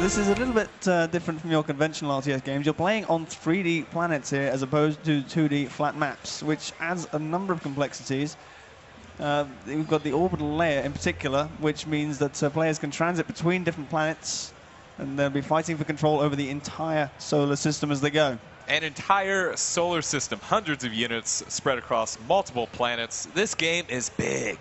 this is a little bit different from your conventional RTS games. You're playing on 3D planets here as opposed to 2D flat maps, which adds a number of complexities. We've got the orbital layer in particular, which means that players can transit between different planets, and they'll be fighting for control over the entire solar system as they go. An entire solar system, hundreds of units spread across multiple planets. This game is big.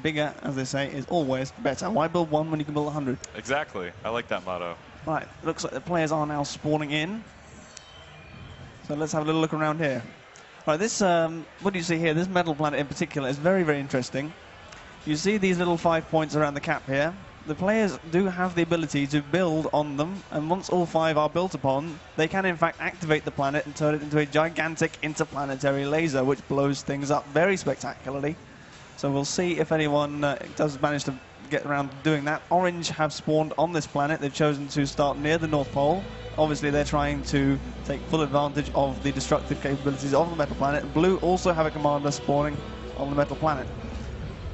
Bigger, as they say, is always better. Why build one when you can build 100? Exactly. I like that motto. Right, looks like the players are now spawning in. So let's have a little look around here. Right, this, what do you see here? This metal planet in particular is very, very interesting. You see these little 5 points around the cap here. The players do have the ability to build on them, and once all 5 are built upon, they can in fact activate the planet and turn it into a gigantic interplanetary laser, which blows things up very spectacularly. So we'll see if anyone does manage to get around to doing that. Orange have spawned on this planet. They've chosen to start near the North Pole. Obviously, they're trying to take full advantage of the destructive capabilities of the metal planet. Blue also have a commander spawning on the metal planet.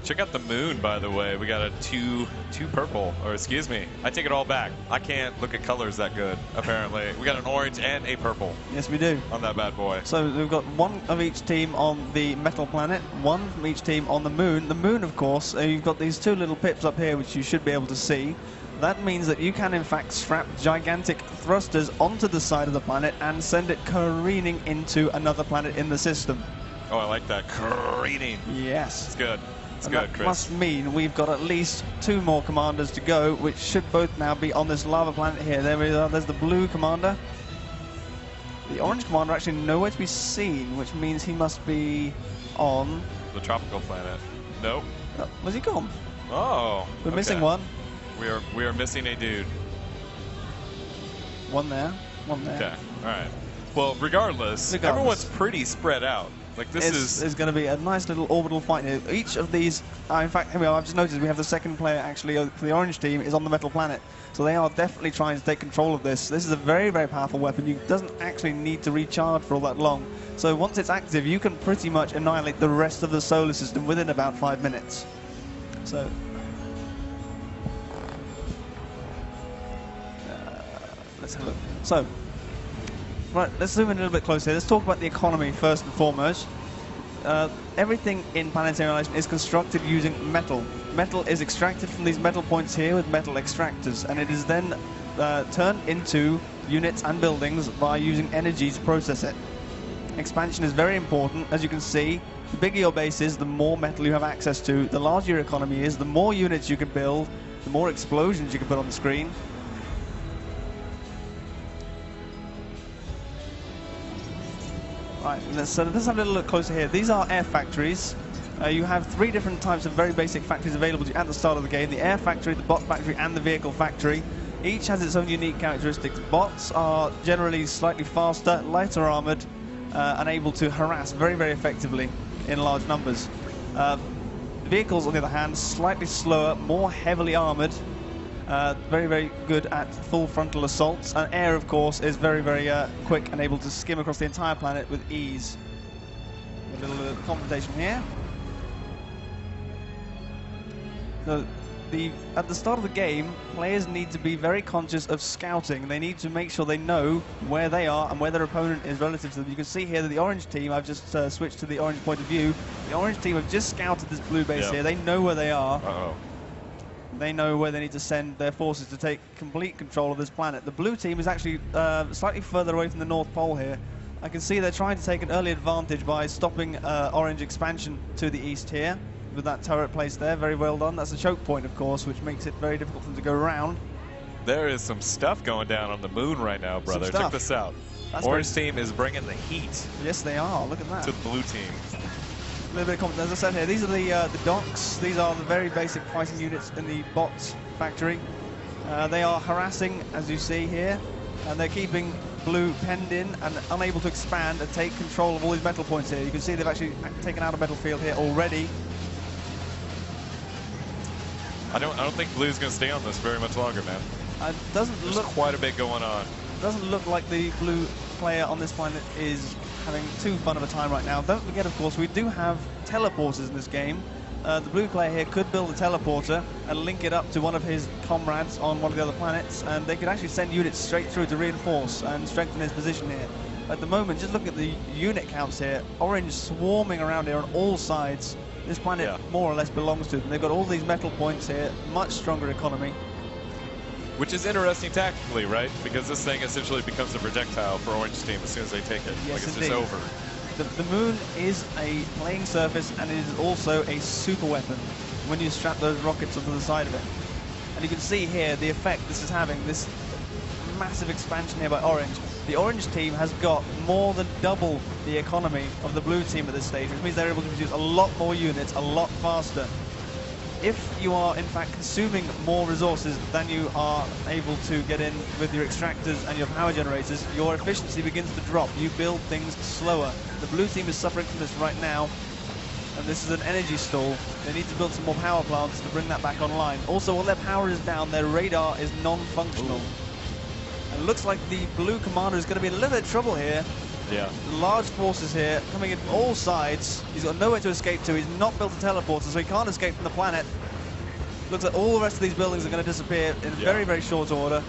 Check out the moon, by the way. We got a two purple, or excuse me, I take it all back. I can't look at colors that good, apparently. We got an orange and a purple. Yes, we do. On that bad boy. So we've got one of each team on the metal planet, one from each team on the moon. The moon, of course, you've got these 2 little pips up here, which you should be able to see. That means that you can, in fact, strap gigantic thrusters onto the side of the planet and send it careening into another planet in the system. Oh, I like that. Careening. Yes. It's good. It's good, that Chris. Must mean we've got at least 2 more commanders to go, which should both now be on this lava planet here. There we are. There's the blue commander. The orange commander actually nowhere to be seen, which means he must be on the tropical planet. Nope. Where's he gone? Oh. We're missing one. We are missing a dude. One there. One there. Okay. All right. Well, regardless, everyone's pretty spread out. Like this is going to be a nice little orbital fight here. Each of these, in fact, here we are. I've just noticed we have the second player actually for the orange team is on the metal planet. So they are definitely trying to take control of this. This is a very, very powerful weapon. You doesn't actually need to recharge for all that long. So once it's active, you can pretty much annihilate the rest of the solar system within about 5 minutes. So let's have a look. So, right, let's zoom in a little bit closer. Let's talk about the economy first and foremost. Everything in Planetary Annihilation is constructed using metal. Metal is extracted from these metal points here with metal extractors, and it is then turned into units and buildings by using energy to process it. Expansion is very important. As you can see, the bigger your base is, the more metal you have access to. The larger your economy is, the more units you can build, the more explosions you can put on the screen. Right, let's have a little look closer here. These are air factories. You have 3 different types of very basic factories available to you at the start of the game. The air factory, the bot factory, and the vehicle factory. Each has its own unique characteristics. Bots are generally slightly faster, lighter armored, and able to harass very, very effectively in large numbers. Vehicles, on the other hand, slightly slower, more heavily armored, very, very good at full frontal assaults. And air, of course, is very, very quick and able to skim across the entire planet with ease. A little confrontation here. So, at the start of the game, players need to be very conscious of scouting. They need to make sure they know where they are and where their opponent is relative to them. You can see here that the orange team, I've just switched to the orange point of view. The orange team have just scouted this blue base here. They know where they are. Uh-oh. They know where they need to send their forces to take complete control of this planet. The blue team is actually slightly further away from the North Pole here. I can see they're trying to take an early advantage by stopping orange expansion to the east here with that turret placed there. Very well done. That's a choke point, of course, which makes it very difficult for them to go around. There is some stuff going down on the moon right now, brother. Check this out. Orange team is bringing the heat. Yes, they are. Look at that. To the blue team. A little bit of confidence. As I said here, these are the docks. These are the very basic fighting units in the bots factory. They are harassing, as you see here, and they're keeping blue penned in and unable to expand and take control of all these metal points here. You can see they've actually taken out a metal field here already. I don't think blue's going to stay on this very much longer, man. There's quite a bit going on. Doesn't look like the blue player on this planet is having too fun of a time right now. Don't forget, of course, we do have teleporters in this game. the blue player here could build a teleporter and link it up to one of his comrades on one of the other planets, and they could actually send units straight through to reinforce and strengthen his position here. At the moment, just look at the unit counts here. Orange swarming around here on all sides. This planet more or less belongs to them. They've got all these metal points here, much stronger economy. Which is interesting tactically, right? Because this thing essentially becomes a projectile for Orange team as soon as they take it. Yes, like it's indeed. just over. The moon is a playing surface, and it is also a super weapon when you strap those rockets onto the side of it. And you can see here the effect this is having, this massive expansion here by Orange. The Orange team has got more than double the economy of the blue team at this stage, which means they're able to produce a lot more units a lot faster. If you are in fact consuming more resources than you are able to get in with your extractors and your power generators, your efficiency begins to drop. You build things slower. The blue team is suffering from this right now, and this is an energy stall. They need to build some more power plants to bring that back online. Also, while their power is down, their radar is non-functional. And it looks like the blue commander is going to be in a little bit of trouble here. Yeah. Large forces here coming in from all sides. He's got nowhere to escape to. He's not built a teleporter, so he can't escape from the planet. Looks like all the rest of these buildings are going to disappear in very, very short order.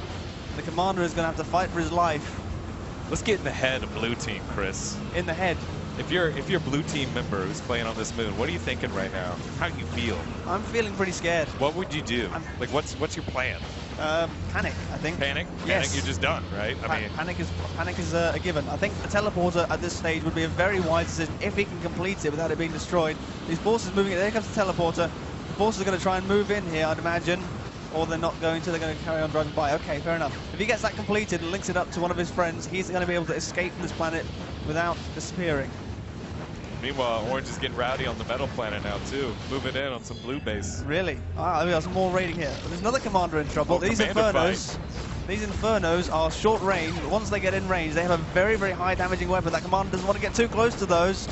The commander is going to have to fight for his life. Let's get in the head of blue team, Chris. In the head. If you're a blue team member who's playing on this moon, what are you thinking right now? How do you feel? I'm feeling pretty scared. What would you do? Like, what's your plan? Panic, I think. Panic? Yes. Panic, you're just done, right? I mean, panic is a given. I think a teleporter at this stage would be a very wise decision if he can complete it without it being destroyed. These forces moving, there comes the teleporter. The forces are going to try and move in here, I'd imagine. Or they're not going to, they're going to carry on driving by. Okay, fair enough. If he gets that completed and links it up to one of his friends, he's going to be able to escape from this planet without disappearing. Meanwhile, Orange is getting rowdy on the metal planet now, too. Moving in on some blue base. Really? Ah, we got some more raiding here. There's another commander in trouble. These Infernos are short range, but once they get in range, they have a very, very high damaging weapon. That commander doesn't want to get too close to those.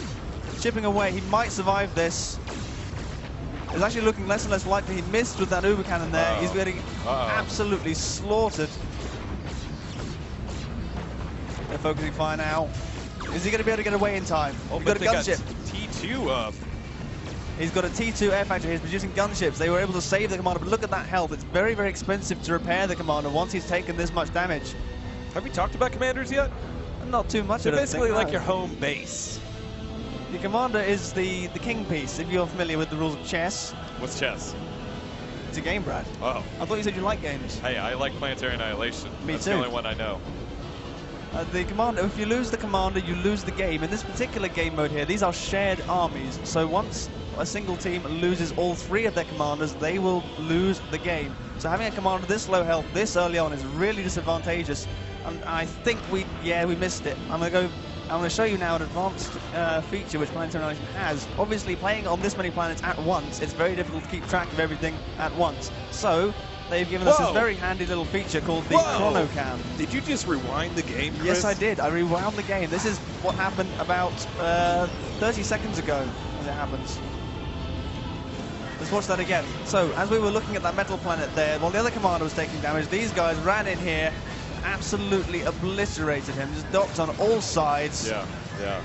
Chipping away, he might survive this. It's actually looking less and less likely. He missed with that Uber cannon there. He's getting absolutely slaughtered. They're focusing fire now. Is he going to be able to get away in time? Oh, He's got a gunship. T2 up. He's got a T2 air factory. He's producing gunships. They were able to save the commander, but look at that health. It's very, very expensive to repair the commander once he's taken this much damage. Have we talked about commanders yet? Not too much. They're basically like your home base. The commander is the king piece, if you're familiar with the rules of chess. What's chess? It's a game, Brad. Oh. I thought you said you like games. Hey, I like Planetary Annihilation. Me That's too. the only one I know. The commander, if you lose the commander, you lose the game. In this particular game mode here, these are shared armies. So once a single team loses all three of their commanders, they will lose the game. So having a commander this low health this early on is really disadvantageous. And I think we missed it. I'm going to show you now an advanced feature which Planetary Annihilation has. Obviously, playing on this many planets at once, it's very difficult to keep track of everything at once. So they've given us this very handy little feature called the ChronoCam. Did you just rewind the game, Chris? Yes, I did. I rewound the game. This is what happened about 30 seconds ago as it happens. Let's watch that again. So, as we were looking at that metal planet there, while the other commander was taking damage, these guys ran in here, absolutely obliterated him, just docked on all sides. Yeah, yeah.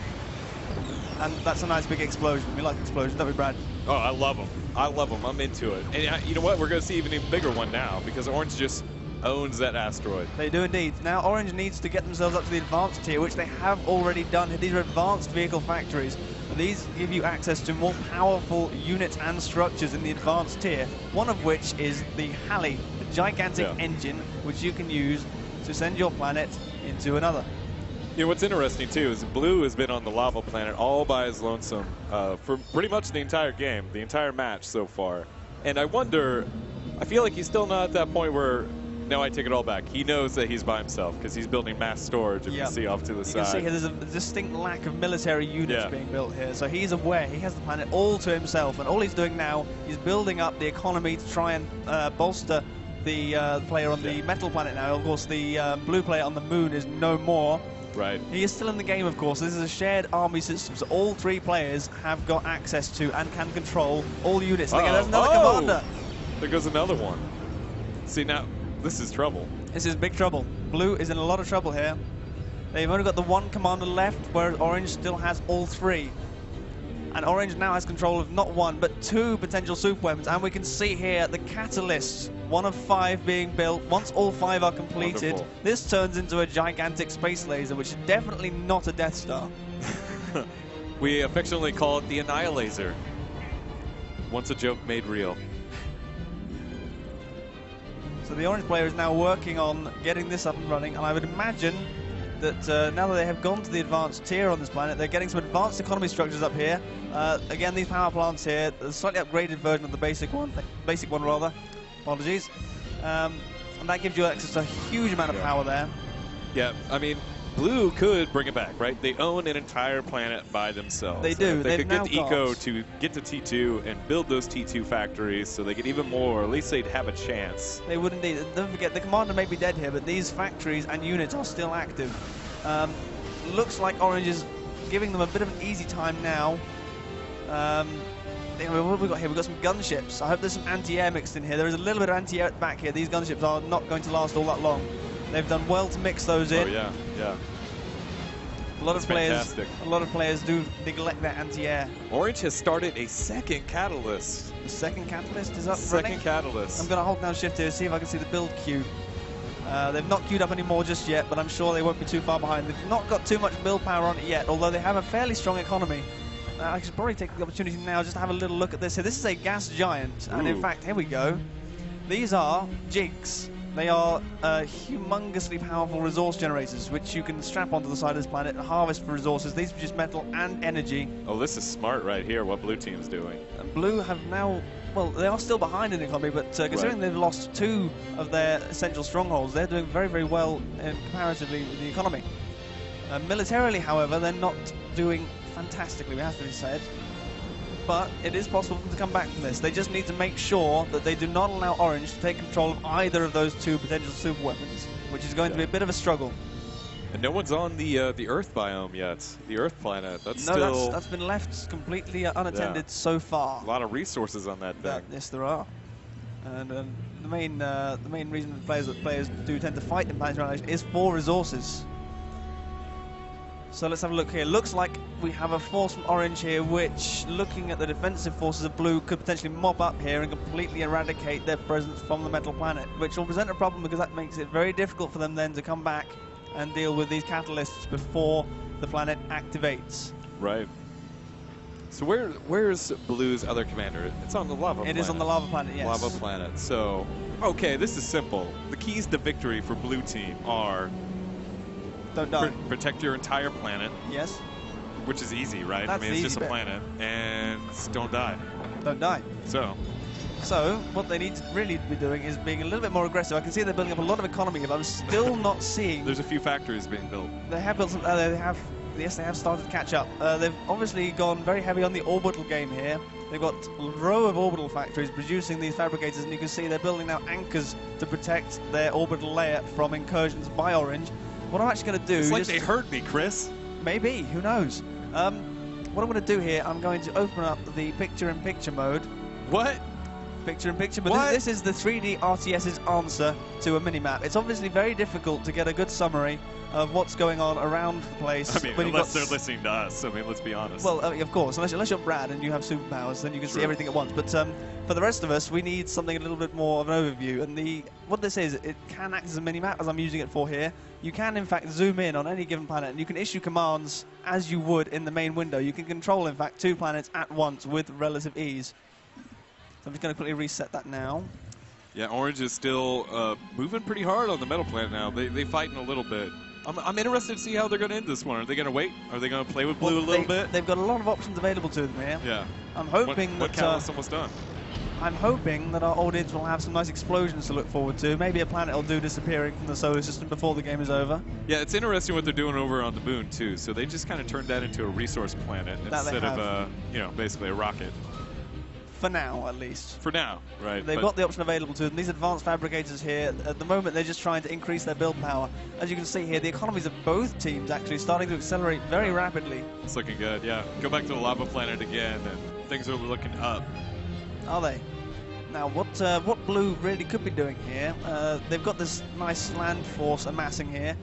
And that's a nice big explosion. We like explosions, don't we, Brad? Oh, I love them. I love them. I'm into it. And you know what? We're going to see even bigger one now because Orange just owns that asteroid. They do indeed. Now Orange needs to get themselves up to the advanced tier, which they have already done. These are advanced vehicle factories. These give you access to more powerful units and structures in the advanced tier, one of which is the Halley, the gigantic engine which you can use to send your planet into another. You know, what's interesting, too, is Blue has been on the lava planet all by his lonesome for pretty much the entire game, the entire match so far. And I wonder, I feel like he's still not at that point where, no, I take it all back. He knows that he's by himself because he's building mass storage, if you see off to the side. You can see here there's a distinct lack of military units being built here. So he's aware, he has the planet all to himself. And all he's doing now is building up the economy to try and bolster the player on the metal planet now. Of course, the blue player on the moon is no more. Right. He is still in the game, of course. This is a shared army system, so all three players have got access to and can control all units. And again, there's another commander. There goes another one. See, now, this is trouble. This is big trouble. Blue is in a lot of trouble here. They've only got the one commander left, whereas Orange still has all three. And Orange now has control of not one, but 2 potential super weapons. And we can see here the catalysts, 1 of 5 being built. Once all 5 are completed, Wonderful. this turns into a gigantic space laser, which is definitely not a Death Star. We affectionately call it the Annihilation. Once a joke made real. So the Orange player is now working on getting this up and running, and I would imagine that now that they have gone to the advanced tier on this planet, they're getting some advanced economy structures up here. Again, these power plants here, a slightly upgraded version of the basic one rather. Apologies. And that gives you access to a huge amount of power there. Yeah, I mean, Blue could bring it back, right? They own an entire planet by themselves. They do. They could They've get now Eco got- to get to T2 and build those T2 factories so they get even more, or at least they'd have a chance. They would indeed. Don't forget, the commander may be dead here, but these factories and units are still active. Looks like Orange is giving them a bit of an easy time now. What have we got here? We've got some gunships. I hope there's some anti-air mixed in here. There is a little bit of anti-air back here. These gunships are not going to last all that long. They've done well to mix those in. Oh, yeah, yeah. A lot of players, fantastic. a lot of players do neglect their anti-air. Orange has started a second catalyst. The second catalyst is up Second running. catalyst. I'm going to hold down shift here to see if I can see the build queue. They've not queued up anymore just yet, but I'm sure they won't be too far behind. They've not got too much build power on it yet, although they have a fairly strong economy. I should probably take the opportunity now just to have a little look at this here. This is a gas giant, and in Ooh. fact, here we go. These are jigs. They are humongously powerful resource generators, which you can strap onto the side of this planet and harvest for resources. These produce metal and energy. Oh, this is smart right here, what Blue Team's doing. And Blue have now, well, they are still behind in the economy, but considering they've lost 2 of their essential strongholds, they're doing very, very well comparatively with the economy. Militarily, however, they're not doing fantastically, we have to be said. But it is possible for them to come back from this. They just need to make sure that they do not allow Orange to take control of either of those 2 potential super weapons, which is going to be a bit of a struggle. And no one's on the Earth biome yet, the Earth planet. That's No, still that's been left completely unattended so far. a lot of resources on that thing. Yes, there are. And the main reason that players do tend to fight in Planetary Annihilation is for resources. So let's have a look here. Looks like we have a force from Orange here, which, looking at the defensive forces of Blue, could potentially mop up here and completely eradicate their presence from the metal planet, which will present a problem because that makes it very difficult for them then to come back and deal with these catalysts before the planet activates. Right. So where's Blue's other commander? It's on the lava planet. It is on the lava planet, yes. Lava planet. So, okay, this is simple. The keys to victory for Blue Team are Don't die. protect your entire planet, Yes. which is easy, right? That's I mean, it's the just easy a bit. planet, and don't die. Don't die. So, what they need to really be doing is being a little bit more aggressive. I can see they're building up a lot of economy here, but I'm still not seeing. there's a few factories being built. They have built some. Yes, they have started to catch up. They've obviously gone very heavy on the orbital game here. They've got a row of orbital factories producing these fabricators, and you can see they're building now anchors to protect their orbital layer from incursions by Orange. What I'm actually going to do... It's like they heard me, Chris. Maybe, who knows? What I'm going to do here, I'm going to open up the picture-in-picture mode. What? Picture-in-picture, but What? this is the 3D RTS's answer to a minimap. It's obviously very difficult to get a good summary of what's going on around the place. I mean, when you've unless got they're listening to us. I mean, let's be honest. Well, of course, unless you're Brad and you have superpowers, then you can see everything at once. But for the rest of us, we need something a little bit more of an overview. And what this is, it can act as a mini-map, as I'm using it for here. You can, in fact, zoom in on any given planet, and you can issue commands as you would in the main window. You can control, in fact, 2 planets at once with relative ease. So I'm just going to quickly reset that now. Yeah, Orange is still moving pretty hard on the metal planet now. They fighting a little bit. I'm interested to see how they're going to end this one. Are they going to wait? Are they going to play with Blue a little bit? They've got a lot of options available to them here. Yeah. I'm hoping what catalyst almost done? I'm hoping that our audience will have some nice explosions to look forward to. Maybe a planet will do disappearing from the solar system before the game is over. Yeah, it's interesting what they're doing over on the moon too. So they just kind of turned that into a resource planet instead of basically a rocket. For now, at least. For now, right. They've got the option available to them. These advanced fabricators here, at the moment, they're just trying to increase their build power. As you can see here, the economies of both teams actually starting to accelerate very rapidly. It's looking good, yeah. Go back to the lava planet again, and things are looking up. Are they? Now, what Blue really could be doing here, they've got this nice land force amassing here.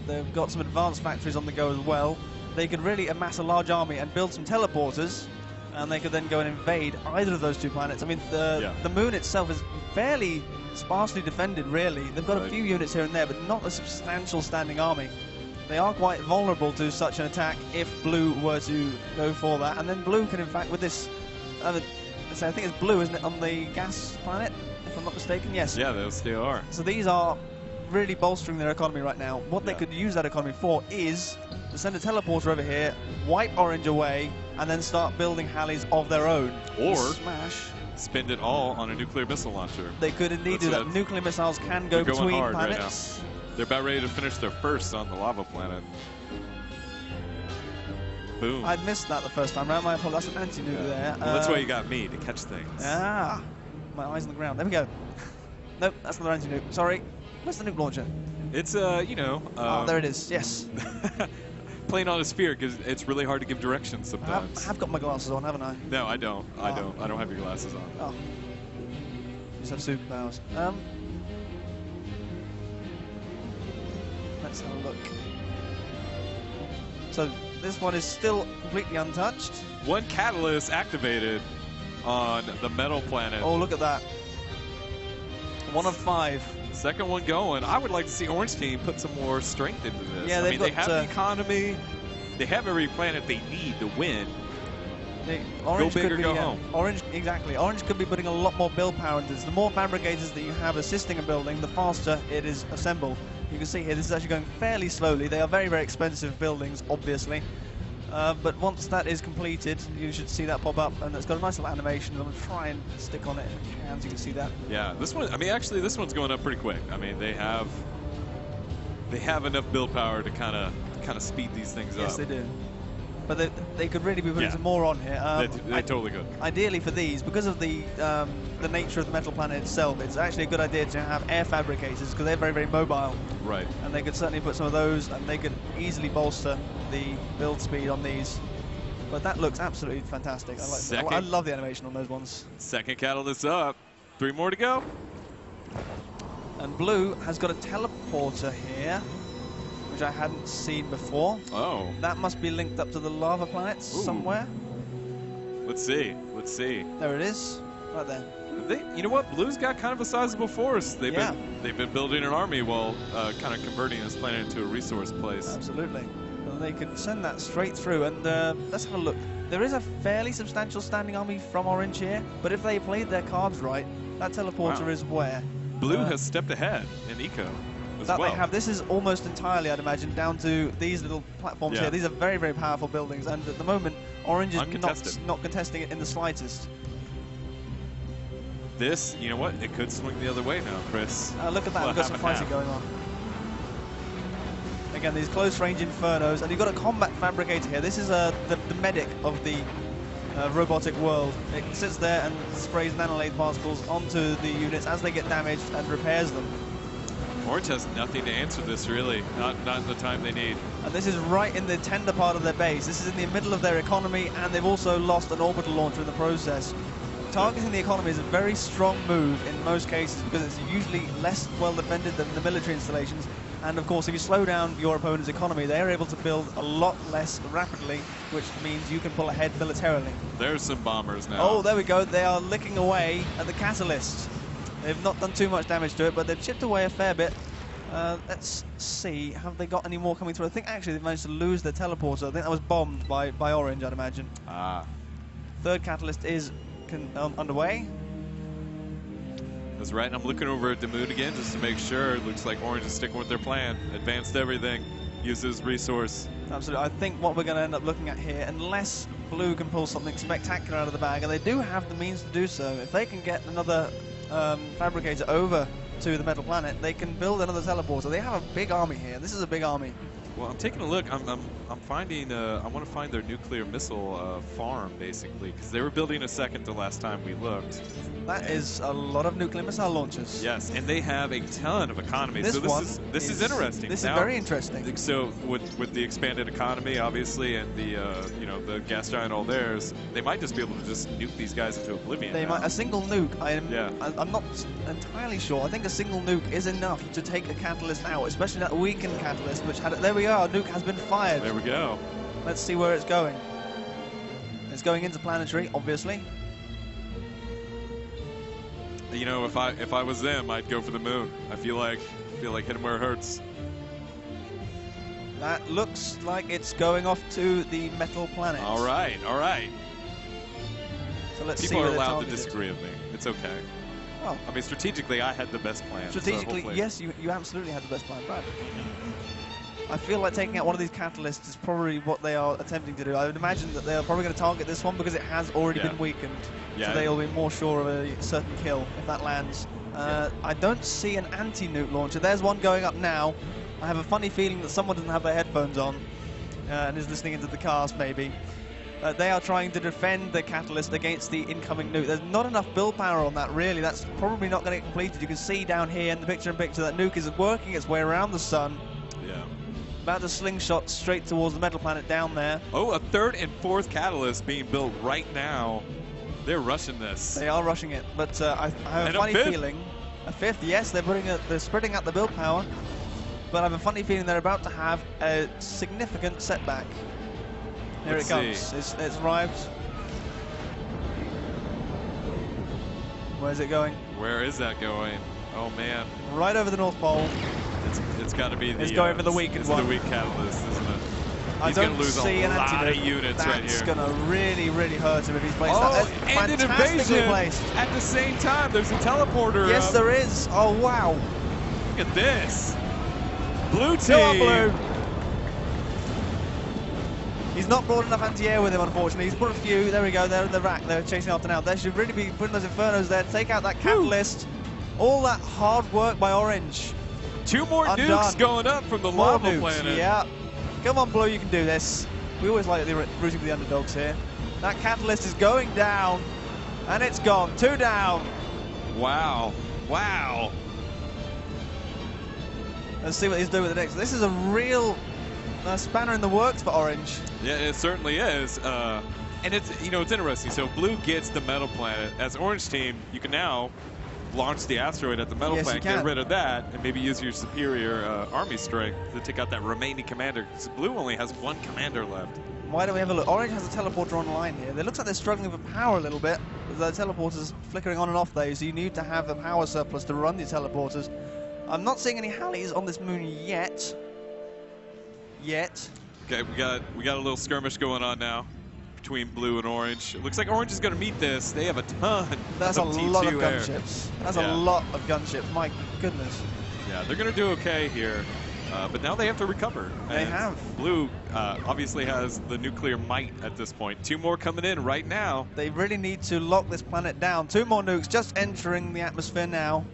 They've got some advanced factories on the go as well. they could really amass a large army and build some teleporters, and they could then go and invade either of those two planets. I mean, the moon itself is fairly sparsely defended, really. They've got a few units here and there, but not a substantial standing army. They are quite vulnerable to such an attack if Blue were to go for that. And then Blue can, in fact, with this, I think it's Blue, isn't it, on the gas planet, if I'm not mistaken? Yes. Yeah, those still are. So these are really bolstering their economy right now. What they could use that economy for is to send a teleporter over here, wipe Orange away, and then start building Halleys of their own. Or smash. Spend it all on a nuclear missile launcher. They could indeed do that. Nuclear missiles can go between planets. Right now. They're about ready to finish their first on the lava planet. Boom. I'd missed that the first time around. My apologies. That's an anti-nuke there. Well, that's why you got me, to catch things. Ah, my eyes on the ground. There we go. Nope, that's another anti-nuke. Sorry. Where's the nuke launcher? It's, you know... oh, there it is. Yes. Playing on a sphere, because it's really hard to give directions sometimes. I have got my glasses on, haven't I? No, I don't. I don't have your glasses on. Oh. Just have superpowers. Let's have a look. So this one is still completely untouched. One catalyst activated on the metal planet. Oh, look at that. 1 of 5. Second one going. I would like to see Orange Team put some more strength into this. Yeah, I mean, they have the economy. They have every planet they need to win. Orange go big could or be, go home. Orange, exactly. Orange could be putting a lot more build power into this. The more fabricators that you have assisting a building, the faster it is assembled. You can see here, this is actually going fairly slowly. They are very, very expensive buildings, obviously. But once that is completed, you should see that pop up, and it's got a nice little animation. I'm going to try and stick on it if I can, so you can see that. Yeah, this one, I mean, actually, this one's going up pretty quick. I mean, they have enough build power to kind of speed these things up. Yes, they do. But they could really be putting some more on here. They totally could. Ideally for these, because of the nature of the metal planet itself, it's actually a good idea to have air fabricators because they're very, very mobile. Right. And they could certainly put some of those, and they could easily bolster the build speed on these. But that looks absolutely fantastic. I love the animation on those ones. Second catalyst up. 3 more to go. And Blue has got a teleporter here, which I hadn't seen before. Oh. That must be linked up to the lava planets somewhere. Let's see. Let's see. There it is, right there. You know what? Blue's got kind of a sizable force. They've been building an army while kind of converting this planet into a resource place. Absolutely. Well, they can send that straight through. And let's have a look. There is a fairly substantial standing army from Orange here, but if they played their cards right, that teleporter is where? Blue has stepped ahead in eco. They have. This is almost entirely, I'd imagine, down to these little platforms here. These are very, very powerful buildings, and at the moment, Orange is not contesting it in the slightest. This, you know what? It could swing the other way now, Chris. Look at that. We've got some fighting going on. Again, these close-range infernos, and you've got a combat fabricator here. This is the medic of the robotic world. It sits there and sprays nanolate particles onto the units as they get damaged and repairs them. Orange has nothing to answer this, really. Not in the time they need. And this is right in the tender part of their base. This is in the middle of their economy, and they've also lost an orbital launcher in the process. Targeting the economy is a very strong move in most cases because it's usually less well defended than the military installations. And of course, if you slow down your opponent's economy, they are able to build a lot less rapidly, which means you can pull ahead militarily. There's some bombers now. Oh, there we go. They are licking away at the catalyst. They've not done too much damage to it, but they've chipped away a fair bit. Let's see. Have they got any more coming through? I think actually they've managed to lose their teleporter. I think that was bombed by Orange, I'd imagine. Third catalyst is underway. That's right, and I'm looking over at the moon again just to make sure. It looks like Orange is sticking with their plan. Advanced everything. Use this resource. Absolutely. I think what we're going to end up looking at here, unless Blue can pull something spectacular out of the bag, and they do have the means to do so, if they can get another fabricator over to the metal planet, they can build another teleporter. They have a big army here. This is a big army. Well, I'm taking a look. I'm finding. I want to find their nuclear missile farm, basically, because they were building a second the last time we looked. That is a lot of nuclear missile launchers. Yes, and they have a ton of economy. So this is interesting. This is very interesting. So with the expanded economy, obviously, and the the gas giant all theirs, they might just be able to just nuke these guys into oblivion. They might. A single nuke. I'm not entirely sure. I think a single nuke is enough to take a catalyst out, especially that weakened catalyst, which had. There we are. Nuke has been fired. There we go. Let's see where it's going. It's going into Planetary, obviously. You know, if I was them, I'd go for the moon. I feel like hitting where it hurts. That looks like it's going off to the metal planet. All right, all right. So let's People see are allowed to disagree with me. It's okay. Well, I mean, strategically, I had the best plan. strategically, so yes, you absolutely had the best plan, Brad. I feel like taking out one of these catalysts is probably what they are attempting to do. I would imagine that they're probably going to target this one because it has already been weakened. Yeah. So they'll be more sure of a certain kill if that lands. I don't see an anti-nuke launcher. There's one going up now. I have a funny feeling that someone doesn't have their headphones on and is listening into the cast, maybe. They are trying to defend the catalyst against the incoming nuke. There's not enough build power on that, really. That's probably not going to get completed. You can see down here in the picture-in-picture that nuke is working its way around the sun. Yeah. About to slingshot straight towards the metal planet down there. Oh, a third and fourth catalyst being built right now. They're rushing this. They are rushing it, but I have a funny feeling. A fifth, yes, they're spreading out the build power, but I have a funny feeling they're about to have a significant setback. Here it comes. It's arrived. Where's it going? Where is that going? Oh man. Right over the North Pole. It's got to be the. It's going for the weakened one. It's the weak catalyst, isn't it? He's going to lose see a lot of units right here. That's going to really, really hurt him if he's placed that. Oh, and an invasion placed. at the same time. There's a teleporter. Yes, there is. Oh, wow. Look at this. Blue team. Still on blue. He's not brought enough anti-air with him, unfortunately. He's put a few. There we go. They're in the rack. They're chasing after now. They should really be putting those Infernos there to take out that catalyst. All that hard work by Orange. Two more nukes going up from the lava planet. Yeah. Come on, Blue, you can do this. We always like rooting for the underdogs here. That catalyst is going down, and it's gone. 2 down. Wow. Wow. Let's see what he's doing with the next. This is a real spanner in the works for Orange. Yeah, it certainly is. And it's, you know, it's interesting. So Blue gets the metal planet. As Orange team, you can now launch the asteroid at the metal planet, get rid of that, and maybe use your superior army strength to take out that remaining commander. Because Blue only has 1 commander left. Why don't we have a look? Orange has a teleporter online here. It looks like they're struggling for power a little bit. The teleporter's flickering on and off though, so you need to have a power surplus to run these teleporters. I'm not seeing any Halleys on this moon yet. Okay, we got a little skirmish going on now between Blue and Orange. It looks like Orange is going to meet this. They have a ton. That's a lot of gunships. That's a lot of gunships. My goodness. Yeah, they're going to do okay here. But now they have to recover. They have. Blue obviously has the nuclear might at this point. 2 more coming in right now. They really need to lock this planet down. 2 more nukes just entering the atmosphere now.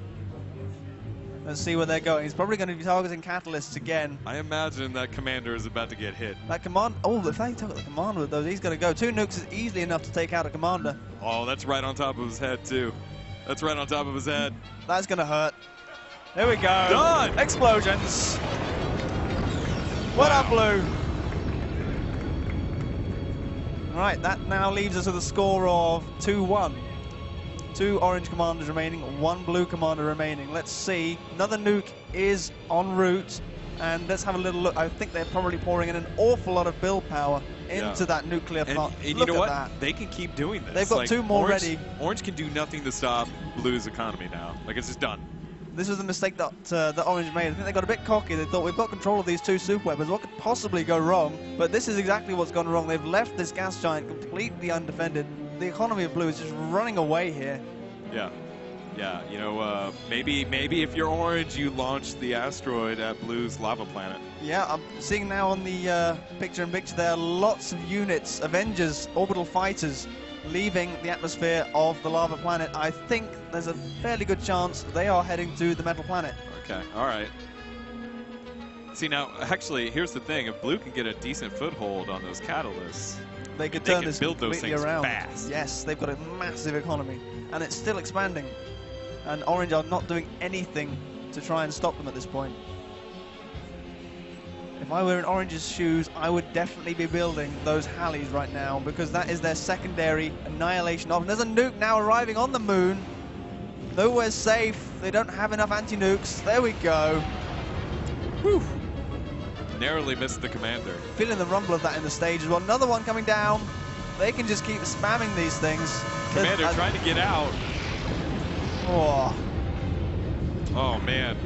Let's see where they're going. He's probably going to be targeting catalysts again. I imagine that commander is about to get hit. That command. Oh, if they took the commander with those, he's going to go. 2 nukes is easily enough to take out a commander. Oh, that's right on top of his head, too. That's right on top of his head. That's going to hurt. There we go. Done. Explosions. Well done, Blue. All right, that now leaves us with a score of 2-1. 2 orange commanders remaining, 1 blue commander remaining. Let's see. Another nuke is en route, and let's have a little look. I think they're probably pouring in an awful lot of build power into that nuclear plant. And you know what? They can keep doing this. They've got 2 more ready. Orange can do nothing to stop Blue's economy now. Like, it's just done. This was the mistake that Orange made. I think they got a bit cocky. They thought, we've got control of these 2 super weapons. What could possibly go wrong? But this is exactly what's gone wrong. They've left this gas giant completely undefended. The economy of Blue is just running away here. Yeah. Yeah, you know, maybe if you're Orange, you launch the asteroid at Blue's lava planet. Yeah, I'm seeing now on the picture-in-picture there are lots of units, Avengers, orbital fighters, leaving the atmosphere of the lava planet. I think there's a fairly good chance they are heading to the metal planet. Okay, all right. See, now, actually, here's the thing. If Blue can get a decent foothold on those catalysts, they could turn this build those things around. Fast. Yes, they've got a massive economy, and it's still expanding. And Orange are not doing anything to try and stop them at this point. If I were in Orange's shoes, I would definitely be building those Halleys right now, because that is their secondary annihilation option. There's a nuke now arriving on the moon. Nowhere's safe. They don't have enough anti-nukes. There we go. Whew. Narrowly missed the commander. Feeling the rumble of that in the stage as well. Another one coming down. They can just keep spamming these things. Commander trying to get out. Oh man.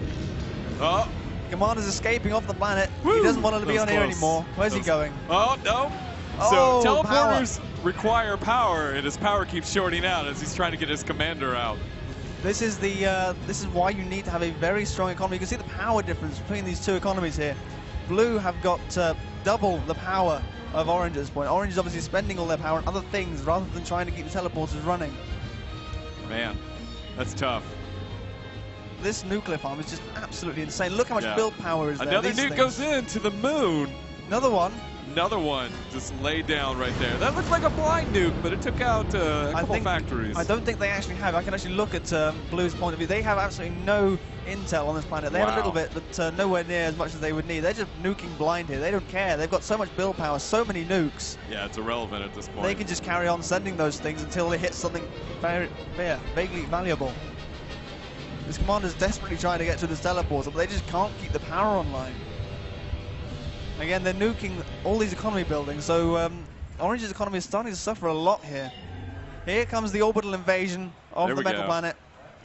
Oh. Commander's escaping off the planet. Woo! He doesn't want to be on here close. anymore. Where's he going? Oh no. Oh, so teleporters require power, and his power keeps shorting out as he's trying to get his commander out. This is why you need to have a very strong economy. You can see the power difference between these two economies here. Blue have got double the power of Orange at this point. Orange is obviously spending all their power on other things rather than trying to keep the teleporters running. Man, that's tough. This nuclear farm is just absolutely insane. Look how much build power is there. Another nuke goes into the moon. Another one. Another one just laid down right there. That looks like a blind nuke, but it took out a couple factories. I don't think they actually have. I can actually look at Blue's point of view. They have absolutely no intel on this planet. They have a little bit, but nowhere near as much as they would need. They're just nuking blind here. They don't care. They've got so much build power, so many nukes. Yeah, it's irrelevant at this point. They can just carry on sending those things until they hit something vaguely valuable. This commander's desperately trying to get to this teleporter, but they just can't keep the power online. Again, they're nuking all these economy buildings, so Orange's economy is starting to suffer a lot here. Here comes the orbital invasion of the metal planet.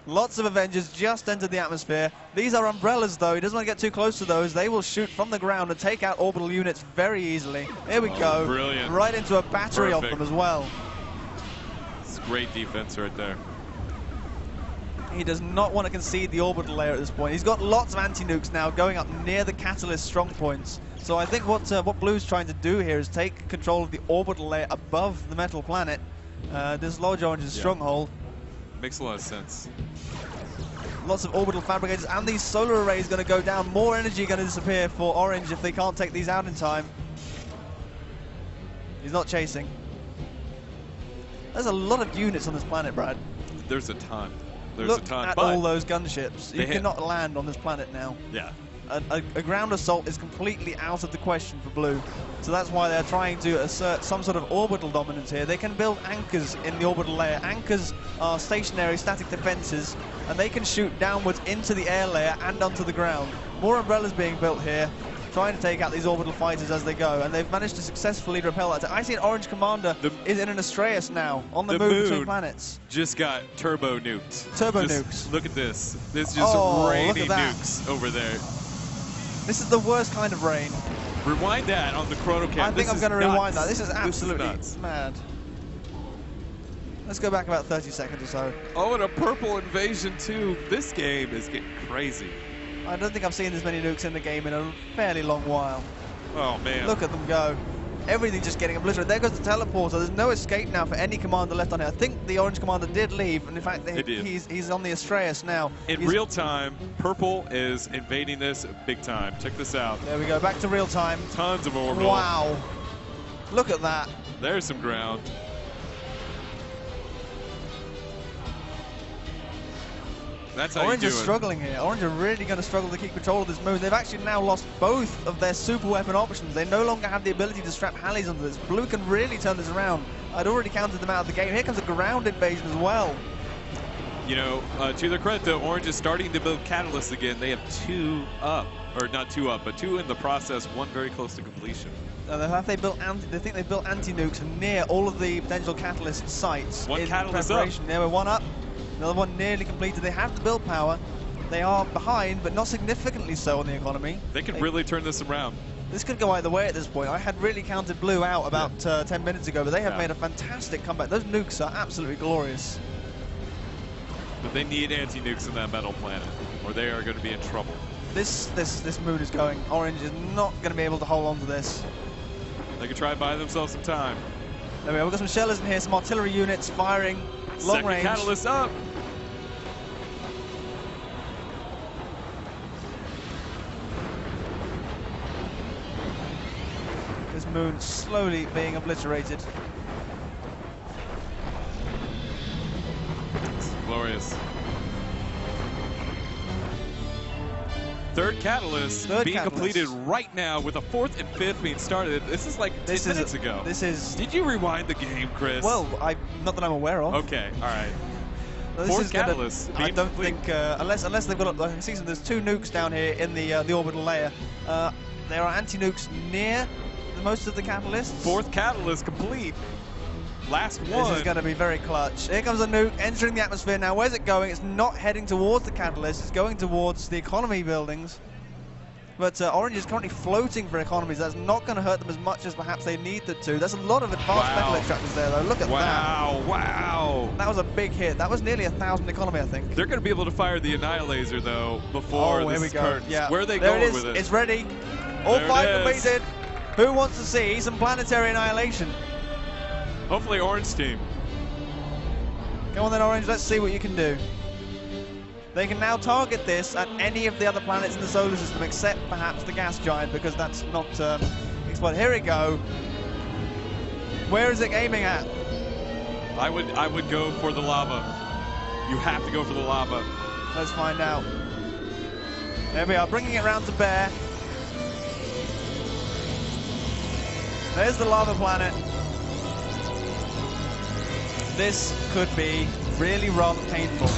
Lots of Avengers just entered the atmosphere. These are umbrellas, though. He doesn't want to get too close to those. They will shoot from the ground and take out orbital units very easily. Here we go. Brilliant. Right into a battery of them as well. It's great defense right there. He does not want to concede the orbital layer at this point. He's got lots of anti-nukes now going up near the catalyst strong points. So I think what Blue's trying to do here is take control of the orbital layer above the metal planet, dislodge Orange's stronghold. Makes a lot of sense. Lots of orbital fabricators, and these solar arrays going to go down. More energy going to disappear for Orange if they can't take these out in time. He's not chasing. There's a lot of units on this planet, Brad. There's a ton. There's Look a ton. at all those gunships. You cannot land on this planet now. Yeah. A ground assault is completely out of the question for Blue. So that's why they're trying to assert some sort of orbital dominance here. They can build anchors in the orbital layer. Anchors are stationary static defenses, and they can shoot downwards into the air layer and onto the ground. More umbrellas being built here, trying to take out these orbital fighters as they go, and they've managed to successfully repel that. I see an Orange commander is in an Astraeus now, on the moon between planets. Just got turbo nuked. Nukes. Look at this. This is just raining nukes over there. This is the worst kind of rain. Rewind that on the ChronoCat. I think I'm going to rewind that. This is absolutely mad. Let's go back about 30 seconds or so. Oh, and a purple invasion too. This game is getting crazy. I don't think I've seen this many nukes in the game in a fairly long while. Oh, man. Look at them go. Everything just getting obliterated. There goes the teleporter. There's no escape now for any commander left on here. I think the Orange commander did leave, and in fact, he's on the Astraeus now. In real time, Purple is invading this big time. Check this out. There we go. Back to real time. Tons of orbital. Wow. Look at that. There's some ground. That's how Orange you do is struggling here. Orange are really going to struggle to keep control of this moon. They've actually now lost both of their super weapon options. They no longer have the ability to strap Halleys onto this. Blue can really turn this around. I'd already counted them out of the game. Here comes a ground invasion as well. You know, to their credit, though, Orange is starting to build catalysts again. They have 2 up, or not 2 up, but 2 in the process, 1 very close to completion. They think they've built anti-nukes near all of the potential catalyst sites. 1 catalyst up. There we're 1 up. Another 1 nearly completed. They have the build power. They are behind, but not significantly so on the economy. They can really turn this around. This could go either way at this point. I had really counted Blue out about 10 minutes ago, but they have made a fantastic comeback. Those nukes are absolutely glorious. But they need anti-nukes in that metal planet, or they are going to be in trouble. This moon is going. Orange is not going to be able to hold on to this. They could try to buy themselves some time. There we go. We've got some shellers in here, some artillery units firing long range. Second catalyst up. This moon slowly being obliterated. It's glorious. Third catalyst being completed right now with a 4th and 5th being started. This is like 10 minutes ago. Did you rewind the game, Chris? Well, not that I'm aware of. Okay, all right. No, Fourth catalyst. I don't think unless they've got. I can see there's 2 nukes down here in the orbital layer. There are anti-nukes near most of the catalysts. 4th catalyst complete. Last one. This is going to be very clutch. Here comes a nuke entering the atmosphere now. Where's it going? It's not heading towards the catalyst. It's going towards the economy buildings. But Orange is currently floating for economies. That's not going to hurt them as much as perhaps they needed to. There's a lot of advanced metal extractors there, though. Look at that. Wow. That was a big hit. That was nearly 1,000 economy, I think. They're going to be able to fire the Annihilator, though, before here we go. Yeah. Where are they there going with it? It's ready. All 5 completed. Who wants to see some Planetary Annihilation? Hopefully Orange team. Come on then, Orange. Let's see what you can do. They can now target this at any of the other planets in the solar system, except perhaps the gas giant, because that's not exploded. Here we go. Where is it aiming at? I would go for the lava. You have to go for the lava. Let's find out. There we are, bringing it round to bear. There's the lava planet. This could be really rather painful.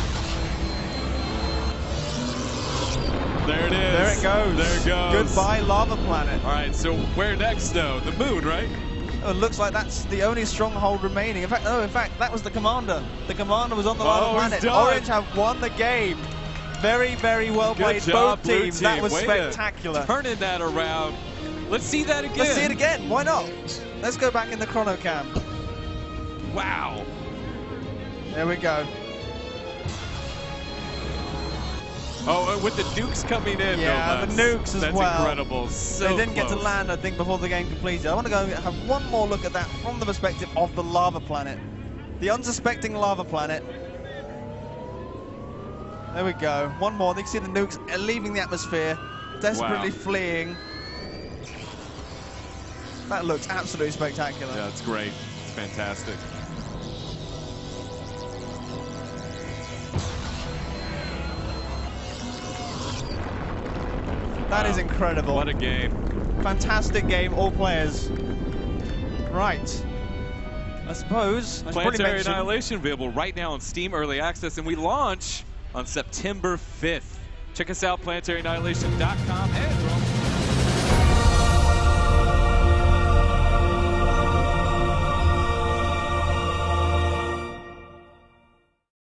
There it is. There it goes. There it goes. Goodbye, lava planet. All right, so where next, though? The moon, right? Oh, it looks like that's the only stronghold remaining. In fact, that was the commander. The commander was on the lava planet. Orange have won the game. Very, very well played. Good job, both teams. Blue team. That was spectacular. Turning that around. Let's see that again. Let's see it again. Why not? Let's go back in the chrono cam. Wow. There we go. Oh, with the nukes coming in. Yeah, the nukes as well. That's incredible. So they didn't get to land, I think, before the game completed. I want to go have one more look at that from the perspective of the lava planet. The unsuspecting lava planet. There we go. One more. They can see the nukes leaving the atmosphere, desperately fleeing. That looks absolutely spectacular. Yeah, it's great. It's fantastic. That is incredible. What a game. Fantastic game, all players. Right. I suppose Planetary Annihilation available right now on Steam Early Access, and we launch on September 5th. Check us out, planetaryannihilation.com and